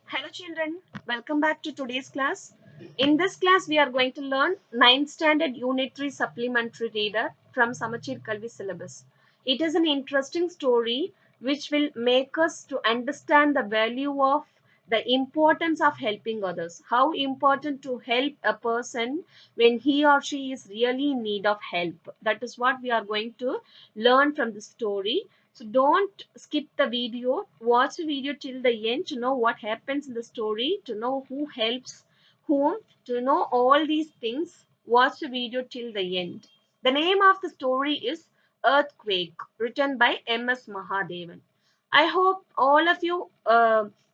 Hello children, welcome back to today's class. In this class, we are going to learn 9th standard unit 3 supplementary reader from Samachir Kalvi syllabus. It is an interesting story which will make us to understand the value of the importance of helping others. How important to help a person when he or she is really in need of help. That is what we are going to learn from the story. So don't skip the video. Watch the video till the end to know what happens in the story, to know who helps whom, to know all these things. Watch the video till the end. The name of the story is Earthquake, written by M.S. Mahadevan. I hope all of you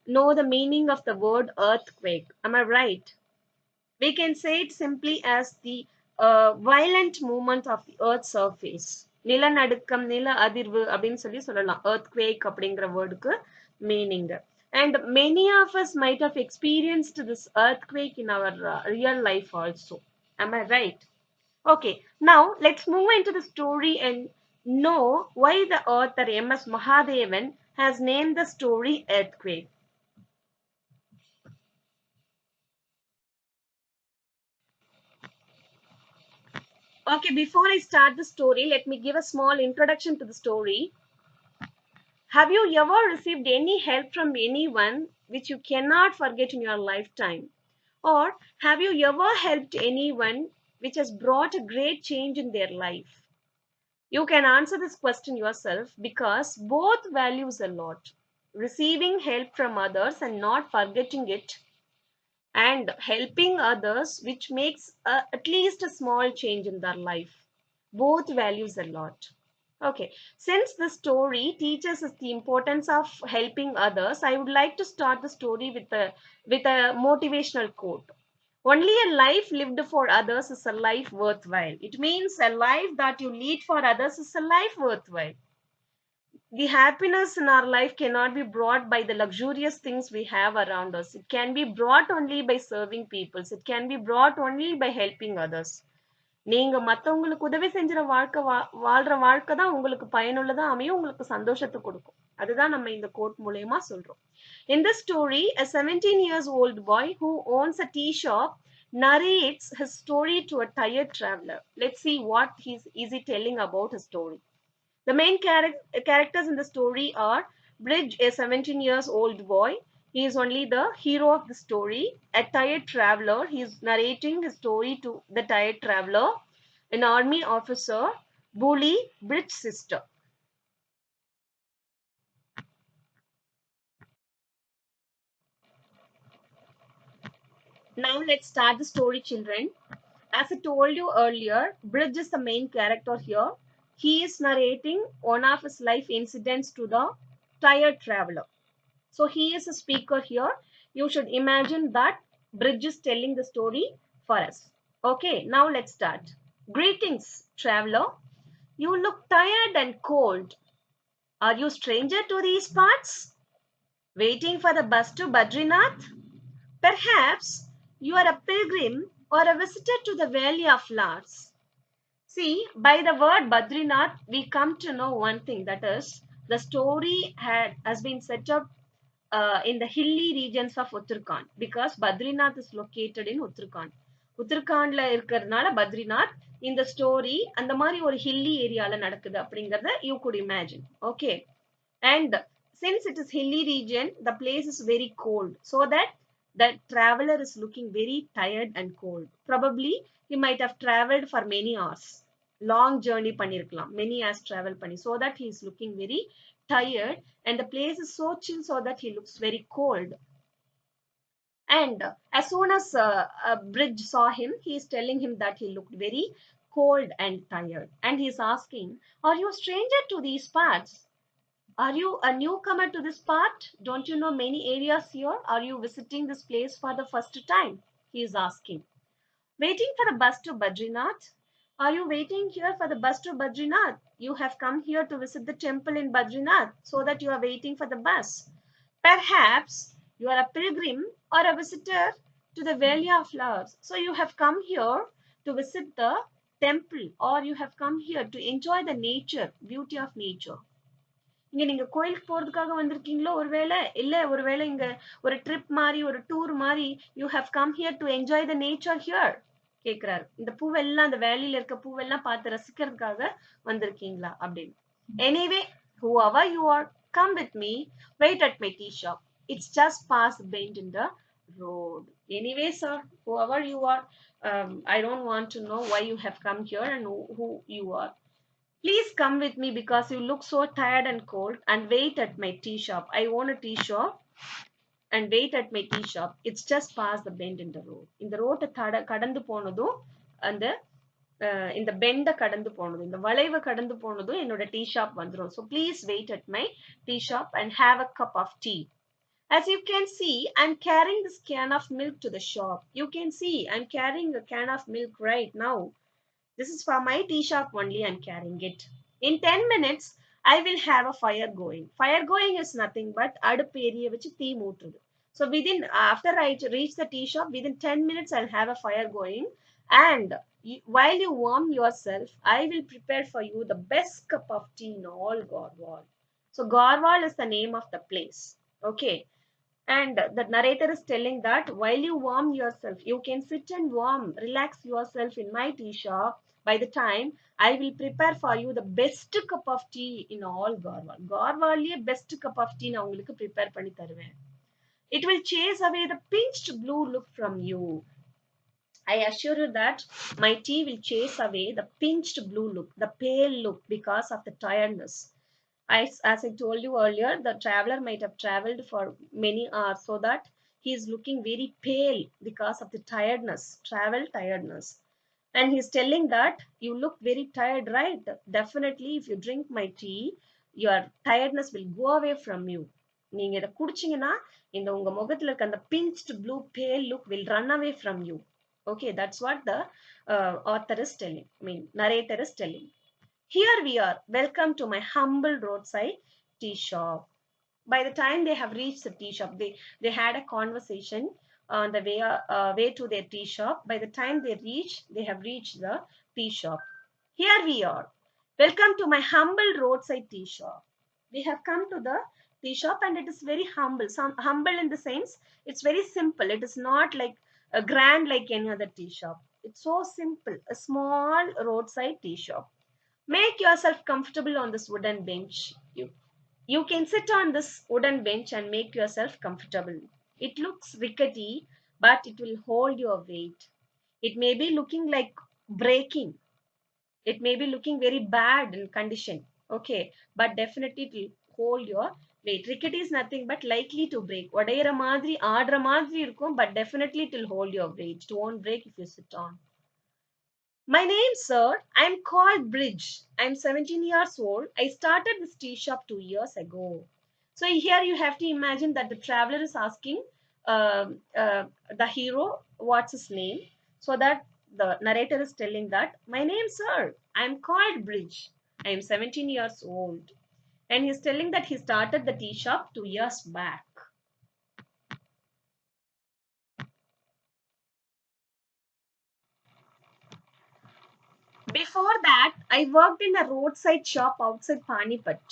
know the meaning of the word earthquake. Am I right? We can say it simply as the violent movement of the earth's surface. நிலநடுக்கம் நில அதிர்வு அப்படின்னு சொல்லலாம் earthquake அப்படிங்கிற வேர்டுக்கு meaning. And many of us might have experienced this earthquake in our real life also. Am I right? Okay, now let's move into the story and know why the author M.S. Mahadevan has named the story Earthquake. Okay, before I start the story, let me give a small introduction to the story. Have you ever received any help from anyone which you cannot forget in your lifetime? Or have you ever helped anyone which has brought a great change in their life? You can answer this question yourself because both values a lot. Receiving help from others and not forgetting it, and helping others which makes at least a small change in their life. Both values a lot. Okay, since the story teaches us the importance of helping others, I would like to start the story with a motivational quote. Only a life lived for others is a life worthwhile. It means a life that you lead for others is a life worthwhile. The happiness in our life cannot be brought by the luxurious things we have around us. It can be brought only by serving people. It can be brought only by helping others. நீங்க மத்தவங்களுக்கு உதவி செஞ்சுற வாழ்ற வாழ்க்கை தான் உங்களுக்கு பயனுள்ளதா அமையும், உங்களுக்கு சந்தோஷத்தை கொடுக்கும். அதுதான் நம்ம இந்த கோட் மூலமா சொல்றோம். In this story, a 17 years old boy who owns a tea shop narrates his story to a tired traveler. Let's see what is he telling about his story. The main characters in the story are Bridge, a 17 years old boy. He is only the hero of the story. A tired traveler. He is narrating his story to the tired traveler. An army officer. Bully, Bridge's sister. Now let's start the story, children. As I told you earlier, Bridge is the main character here. He is narrating one of his life incidents to the tired traveler. So he is a speaker here. You should imagine that Bridge is telling the story for us. Okay, now let's start. Greetings, traveler. You look tired and cold. Are you stranger to these parts? Waiting for the bus to Badrinath? Perhaps you are a pilgrim or a visitor to the Valley of Flowers. See, by the word Badrinath, we come to know one thing, that is, the story has been set up in the hilly regions of Uttarakhand because Badrinath is located in Uttarakhand. உத்தரகாண்ட்ல இருக்கிறதுனால பத்ரிநாத் இந்த story அந்த மாதிரி ஒரு hilly ஏரியால நடக்குது அப்படிங்கறத you could imagine. Okay, and since it is hilly region, the place is very cold, so that the traveler is looking very tired and cold. Probably he might have traveled for many hours, long journey பண்ணிருக்கலாம், many hours travel பண்ணி, so that he is looking very tired, and the place is so chill so that he looks very cold. And as soon as Bridge saw him, he is telling him that he looked very cold and tired, and he is asking, are you a stranger to these parts? Are you a newcomer to this part? Don't you know many areas here? Are you visiting this place for the first time? He is asking. Waiting for the bus to Badrinath? Are you waiting here for the bus to Badrinath? You have come here to visit the temple in Badrinath, so that you are waiting for the bus. Perhaps you are a pilgrim or a visitor to the Valley of Flowers. So you have come here to visit the temple, or you have come here to enjoy the nature, beauty of nature. இங்க நீங்க கோயிலுக்கு போறதுக்காக வந்திருக்கீங்களோ ஒருவேளை? இல்ல ஒருவேளை இங்க ஒரு trip மாரி, ஒரு டூர் மாரி, you have come here to enjoy the nature here? கேட்கிறாரு. இந்த பூவெல்லாம் அந்த வேலியில இருக்க பூவெல்லாம் பார்த்து ரசிக்கிறதுக்காக வந்திருக்கீங்களா? அப்படின்னு. Anyway, whoever you are, come with me. Wait at my tea shop. It's just past the bend in the road. Anyway, sir, whoever you are, I don't want to know why you have come here and who you are. Please come with me because you look so tired and cold and wait at my tea shop. I own a tea shop and wait at my tea shop. It's just past the bend in the road. இந்த ரோட்டை கடந்து போனதும் அந்த இந்த பெண்டை கடந்து போனதும் இந்த வளைவை கடந்து போனதும் என்னோட டீ ஷாப் வந்துடும். So please wait at my tea shop and have a cup of tea. As you can see, I'm carrying this can of milk to the shop. You can see I'm carrying a can of milk right now. This is for my tea shop only. I'm carrying it. In 10 minutes, I will have a fire going. Fire going is nothing but அடுப்பு எரிய வச்சு தீ மூட்டுறது. So after I reach the tea shop, within 10 minutes, I'll have a fire going. And while you warm yourself, I will prepare for you the best cup of tea in all Garhwal. So Garhwal is the name of the place. Okay. And the narrator is telling that while you warm yourself, you can sit and warm, relax yourself in my tea shop. By the time I will prepare for you the best cup of tea in all Garhwal. Garhwal best cup of tea na ungalku prepare பண்ணி தருவேன். It will chase away the pinched blue look from you. I assure you that my tea will chase away the pinched blue look, the pale look because of the tiredness. As I told you earlier, the traveler might have traveled for many hours, so that he is looking very pale because of the tiredness, travel tiredness. And he's telling that you look very tired, right? Definitely, if you drink my tea, your tiredness will go away from you. நீங்க இதை குடிச்சீங்கன்னா இந்த உங்க முகத்துல இருக்க அந்த pinched blue pale look will run away from you. Okay, that's what the author is telling. I mean, narrator is telling. Here we are. Welcome to my humble roadside tea shop. By the time they have reached the tea shop, they had a conversation on the way to their tea shop. By the time they have reached the tea shop. Here we are. Welcome to my humble roadside tea shop. We have come to the tea shop and it is very humble. Some humble in the sense it's very simple. It is not like a grand like any other tea shop. It's so simple. A small roadside tea shop. Make yourself comfortable on this wooden bench. You can sit on this wooden bench and make yourself comfortable. It looks rickety, but it will hold your weight. It may be looking like breaking. It may be looking very bad in condition. Okay, but definitely it will hold your weight. Rickety is nothing but likely to break. உடையிற மாதிரி ஆடுற மாதிரி இருக்கும், but definitely it will hold your weight. It won't break if you sit on. My name, sir, I'm called Bridge. I'm 17 years old. I started this tea shop 2 years ago. So here you have to imagine that the traveler is asking uh, uh, the hero what's his name. So that the narrator is telling that, my name, sir, I'm called Bridge. I'm 17 years old. And he's telling that he started the tea shop 2 years back. Before that, I worked in a roadside shop outside Panipat.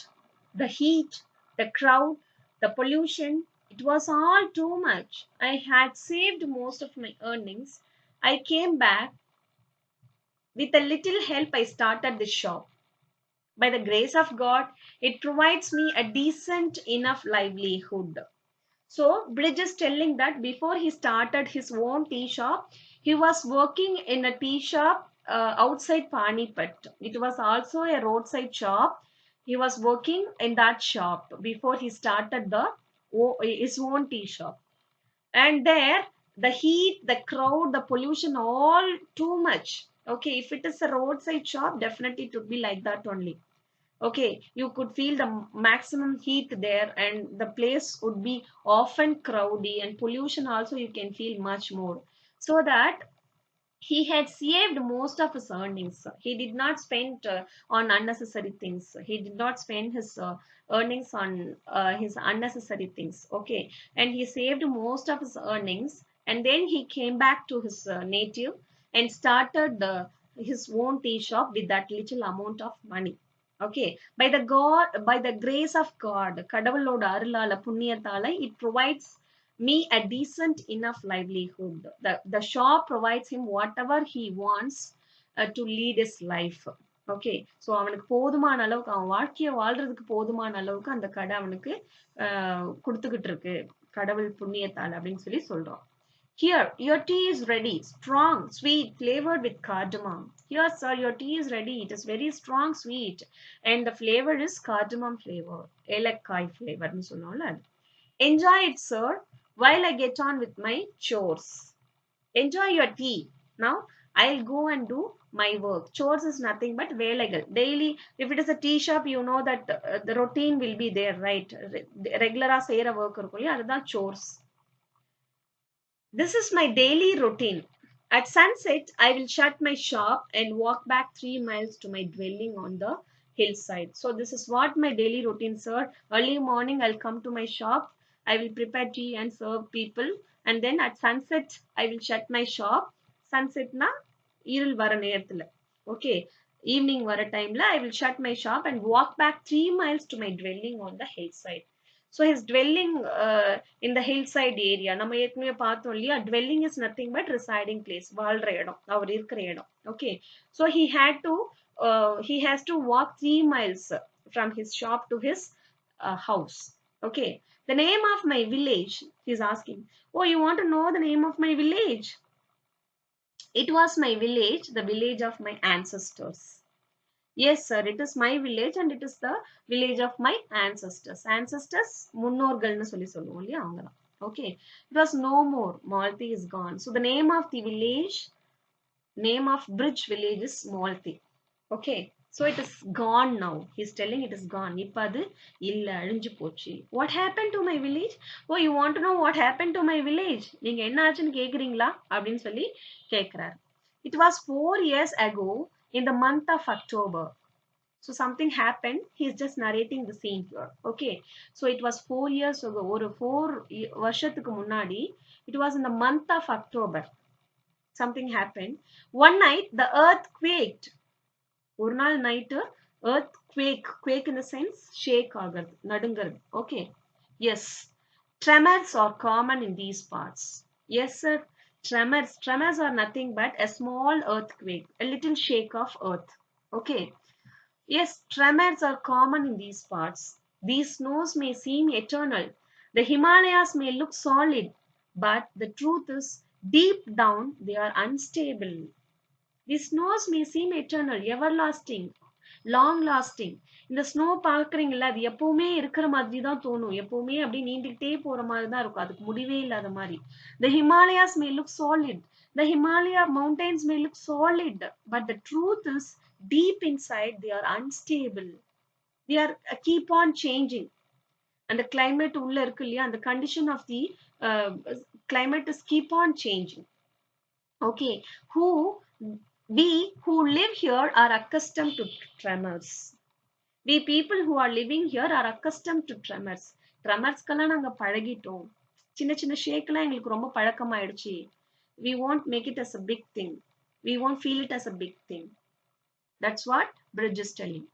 The heat, the crowd, the pollution, it was all too much. I had saved most of my earnings. I came back. With a little help, I started the shop. By the grace of God, it provides me a decent enough livelihood. So, Bridge is telling that before he started his own tea shop, he was working in a tea shop outside Panipat. It was also a roadside shop. He was working in that shop before he started his own tea shop. And there, the heat, the crowd, the pollution, all too much. Okay, if it is a roadside shop, definitely it would be like that only. Okay, you could feel the maximum heat there, and the place would be often crowdy, and pollution also you can feel much more. So that he had saved most of his earnings. He did not spend on unnecessary things. He did not spend his earnings on his unnecessary things. Okay, and he saved most of his earnings, and then he came back to his native and started his own tea shop with that little amount of money. Okay, by the grace of God, கடவுளோட அருளால புண்ணியத்தால, it provides me a decent enough livelihood. The shop provides him whatever he wants to lead his life. Okay, so அவனுக்கு போதுமான அளவுக்கு அவன் வாழ்க்கைய வாழ்றதுக்கு போதுமான அளவுக்கு அந்த கடை அவனுக்கு கொடுத்துக்கிட்டு இருக்கு கடவுள் புண்ணியத்தால அப்படின்னு சொல்லி சொல்றோம். Here, your tea is ready, strong, sweet, flavored with cardamom. Here, sir, your tea is ready. It is very strong, sweet, and the flavor is cardamom flavor, ஏலக்காய் flavor னு சொல்லுவோம்ல அது. Enjoy it, sir, while I get on with my chores. Enjoy your tea. Now, I'll go and do my work. Chores is nothing but வேலைகள். Daily, if it is a tea shop, you know that the routine will be there, right? Regular செய்யற work இருக்கும் இல்லையா, அதுதான் chores. This is my daily routine. At sunset, I will shut my shop and walk back 3 miles to my dwelling on the hillside. So, this is what my daily routine, sir. Early morning, I'll come to my shop. I will prepare tea and serve people. And then at sunset, I will shut my shop. Sunset na இருள் வர நேரத்துல. Okay. Evening வர timeல I will shut my shop and walk back 3 miles to my dwelling on the hillside. So his dwelling in the hillside area, நம்ம ஏற்கனவே பார்த்தோம் இல்லையா, dwelling is nothing but residing place, வாழ்ற இடம், அவர் இருக்கிற இடம். Okay, so he has to walk 3 miles from his shop to his house. Okay, the name of my village, he's asking, oh, you want to know the name of my village? It was my village, the village of my ancestors. Yes, sir, it is my village and it is the village of my ancestors. Ancestors, முன்னோர்கள்னு சொல்லி சொல்லுவோம் இல்லையா, அவங்கதான். Okay, it was no more. Malti is gone. So the name of the village, name of Bridge village is Malti. Okay, so it is gone now. He's telling it is gone. இப்ப அது இல்ல, அழிஞ்சு போச்சு. What happened to my village? Oh, you want to know what happened to my village? நீங்க என்ன ஆச்சுன்னு கேக்குறீங்களா அப்படின்னு சொல்லி கேக்குறாரு. It was 4 years ago in the month of October. So something happened. He's just narrating the scene here. Okay. So it was 4 years ago. ஒரு 4 வருஷத்துக்கு முன்னாடி, it was in the month of October. Something happened. One night, the earth quaked. ஒரு நாள் night, earth quake in the sense, shake ஆகிறது, நடுங்கிறது. Okay. Yes. Tremors are common in these parts. Yes, sir. Tremors are nothing but a small earthquake, a little shake of earth. Okay. Yes, tremors are common in these parts. These snows may seem eternal. The Himalayas may look solid, but the truth is, deep down, they are unstable. These snows may seem eternal, everlasting, long lasting. இந்த snow பாக்குறீங்களா, அது எப்பவுமே இருக்கிற மாதிரி தான் தோணும். எப்பவுமே அப்படி நீண்டுகிட்டே போற மாதிரி தான் இருக்கும், அதுக்கு முடிவே இல்லாத மாதிரி. The Himalayas may look solid. The Himalaya mountains may look solid, but the truth is, deep inside, they are unstable. They are keep on changing. And the climate உள்ள இருக்கு இல்லையா, அந்த condition of the climate is keep on changing. Okay, we who live here are accustomed to tremors. We people who are living here are accustomed to tremors. Tremorsக்கெல்லாம் நாங்க பழகிட்டோம். சின்ன சின்ன ஷேக்லாம் எங்களுக்கு ரொம்ப பழக்கமாயிடுச்சு. We won't make it as a big thing. We won't feel it as a big thing. That's what Bridge is telling.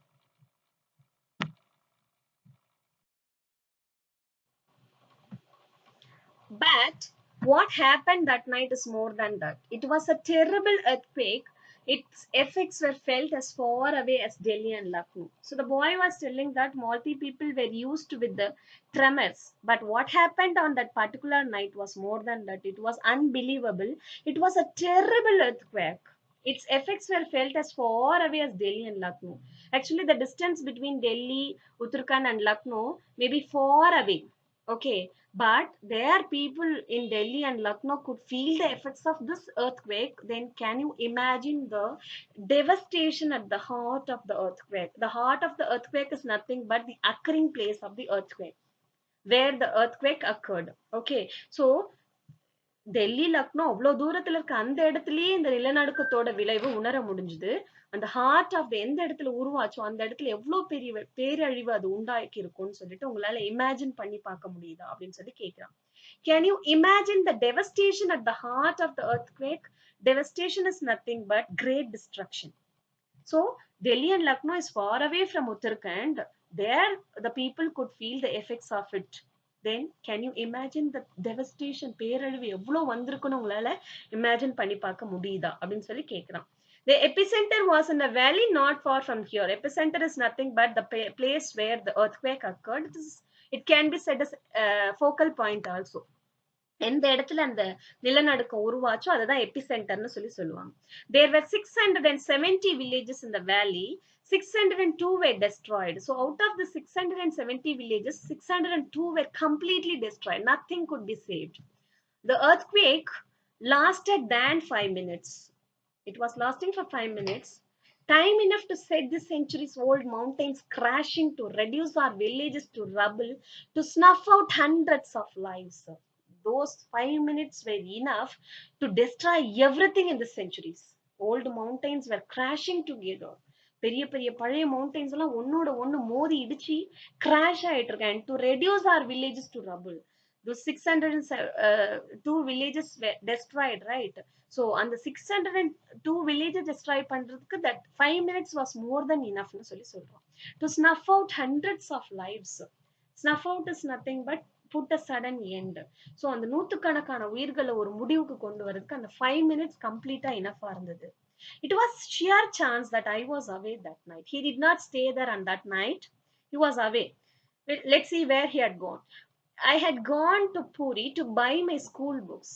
But what happened that night is more than that. It was a terrible earthquake. Its effects were felt as far away as Delhi and Lucknow. So the boy was telling that Malti people were used with the tremors. But what happened on that particular night was more than that. It was unbelievable. It was a terrible earthquake. Its effects were felt as far away as Delhi and Lucknow. Actually, the distance between Delhi, Uttarakhand, and Lucknow may be far away. Okay, but there people in Delhi and Lucknow could feel the effects of this earthquake. Then can you imagine the devastation at the heart of the earthquake? The heart of the earthquake is nothing but the occurring place of the earthquake, where the earthquake occurred. Okay, so Delhi Lucknow அவ்வளவு தூரத்துல இருக்க அந்த இடத்துலயே இந்த நிலநடுக்கத்தோட விளைவு உணர முடிஞ்சுது. அந்த ஹார்ட் ஆஃப் எந்த இடத்துல உருவாச்சோ அந்த இடத்துல எவ்வளவு பெரிய பேரழிவு அது உண்டாக்கி இருக்கும்னு சொல்லிட்டு உங்களால இமேஜின் பண்ணி பார்க்க முடியுதா அப்படின்னு சொல்லி கேக்குறான். Can you imagine the devastation at the heart of the earthquake? Devastation is nothing but great destruction. So Delhi and Lucknow is far away from Uttarakhand. There the people could feel the effects of it. Then can you imagine the devastation? பேரழிவு எவ்வளவு வந்திருக்குன்னு உங்களால imagine பண்ணி பார்க்க முடியுதா அப்படின்னு சொல்லி கேக்குறான். The epicenter was in a valley not far from here. Epicenter is nothing but the place where the earthquake occurred. It can be said as a focal point also. எந்த இடத்துல அந்த நிலநடுக்கம் உருவாச்சோ அதுதான் எபிசென்டர்னு சொல்லி சொல்லுவாங்க. There were 670 villages in the valley. 602 were destroyed. So out of the 670 villages, 602 were completely destroyed. Nothing could be saved. The earthquake lasted than 5 minutes. It was lasting for 5 minutes. Time enough to set the centuries old mountains crashing, to reduce our villages to rubble, to snuff out hundreds of lives. Those 5 minutes were enough to destroy everything in the centuries. Old mountains were crashing together. பெரிய பெரிய பழைய mountains எல்லாம் ஒன்னோட ஒன்னு மோதி இடிச்சு crash ஆயிட்டு இருக்கேன். To reduce our villages to rubble. Those 602 villages were destroyed, right? So on the 602 villages destroy பண்றதுக்கு that 5 minutes was more than enough னு சொல்லி சொல்றோம். To snuff out hundreds of lives. Snuff out is nothing but put a sudden end. So அந்த நூத்துக்கணக்கான உயிர்களை ஒரு முடிவுக்கு கொண்டு வரதுக்கு அந்த 5 minutes கம்ப்ளீட்டா இனஃபா இருந்தது. It was sheer chance that I was away that night. He did not stay there on that night. He was away. Let's see where he had gone. I had gone to Puri to buy my school books.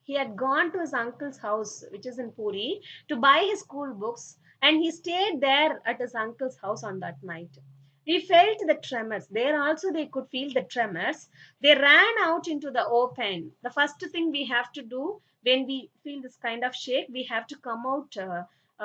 He had gone to his uncle's house, which is in Puri, to buy his school books, and he stayed there at his uncle's house on that night. We felt the tremors. There also they could feel the tremors. They ran out into the open. The first thing we have to do when we feel this kind of shake, we have to come out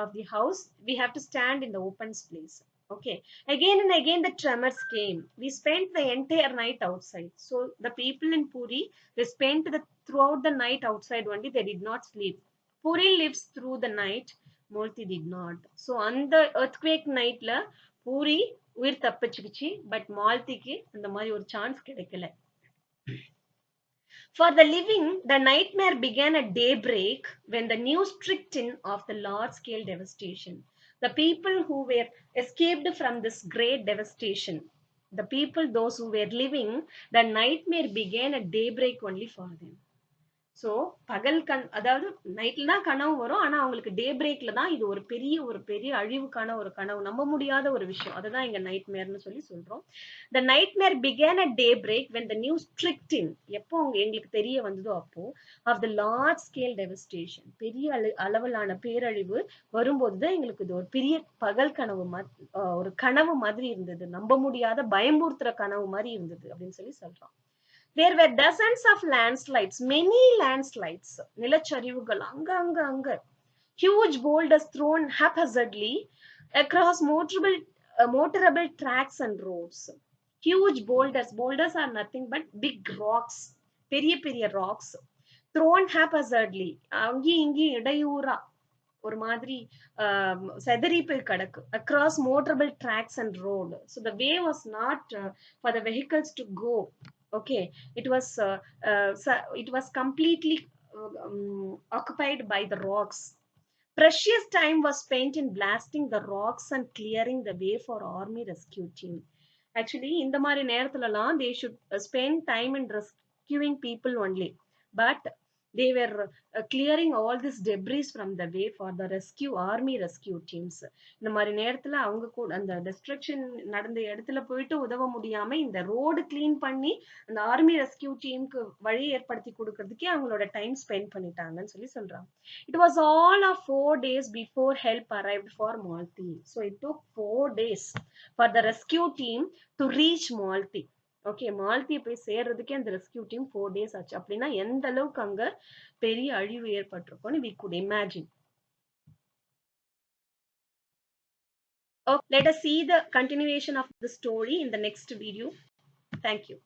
of the house. We have to stand in the open place. Okay. Again and again the tremors came. We spent the entire night outside. So the people in Puri, they spent throughout the night outside only. They did not sleep. Puri lives through the night. Multi did not. So on the earthquake night la Puri உயிர் தப்பிச்சுக்கிச்சு. But மால்திக்கு அந்த மாதிரி ஒரு chance கிடைக்கல. For the living, the nightmare began at daybreak when the news tricked in of the large-scale devastation. The people who were escaped from this great devastation, the people, those who were living, the nightmare began at daybreak only for them. So பகல் அதாவது நைட்ல தான் கனவு வரும். ஆனா அவங்களுக்கு டே பிரேக்ல தான் இது ஒரு பெரிய அழிவுக்கான ஒரு கனவு, நம்ப முடியாத ஒரு விஷயம். அதுதான் இங்க நைட் மேர்னு சொல்லி சொல்றோம். The nightmare began at daybreak when the news trickled in. எப்போ எங்களுக்கு தெரிய வந்ததோ அப்போ of the large scale devastation, பெரிய அளவிலான பேரழிவு வரும்போதுதான் எங்களுக்கு இது ஒரு பெரிய பகல் கனவு, ஒரு கனவு மாதிரி இருந்தது, நம்ப முடியாத பயம்பூர்த்துற கனவு மாதிரி இருந்தது அப்படின்னு சொல்லி சொல்றோம். There were dozens of landslides, many landslides. நிலச்சரிவுகள் அங்க. Huge boulders thrown haphazardly across motorable tracks and roads. Huge boulders. Boulders are nothing but big rocks. பெரிய rocks. Thrown haphazardly. அங்கேயும் இங்கேயும் இடையூறா ஒரு மாதிரி செதறி போய் கிடக்கு. Across motorable tracks and road. So the way was not for the vehicles to go. Okay, it was completely occupied by the rocks. Precious time was spent in blasting the rocks and clearing the way for army rescue team. Actually இந்த மாதிரி நேரத்துலலாம் they should spend time in rescuing people only, but they were clearing all this debris from the way for the army rescue teams. இந்த மாதிரி நேரத்துல அவங்க கூட அந்த destruction நடந்த இடத்துல போயிட்டு உதவ முடியாம இந்த ரோடு கிளீன் பண்ணி அந்த ஆர்மி ரெஸ்கியூ டீமுக்கு வழி ஏற்படுத்தி கொடுக்கறதுக்கே அவங்களோட டைம் ஸ்பெண்ட் பண்ணிட்டாங்கன்னு சொல்லி சொல்றாங்க. It was all of 4 days before help arrived for Malti. So it took 4 days for the rescue team to reach Malti. Okay, Malti போய் சேர்றதுக்கே அந்த ரெஸ்கியூ டீம் 4 days ஆச்சு. அப்படின்னா எந்த அளவுக்கு அங்க பெரிய அழிவு ஏற்பட்டிருக்கும்னு we could imagine. Okay, let us see the continuation of the story in the next video. Thank you.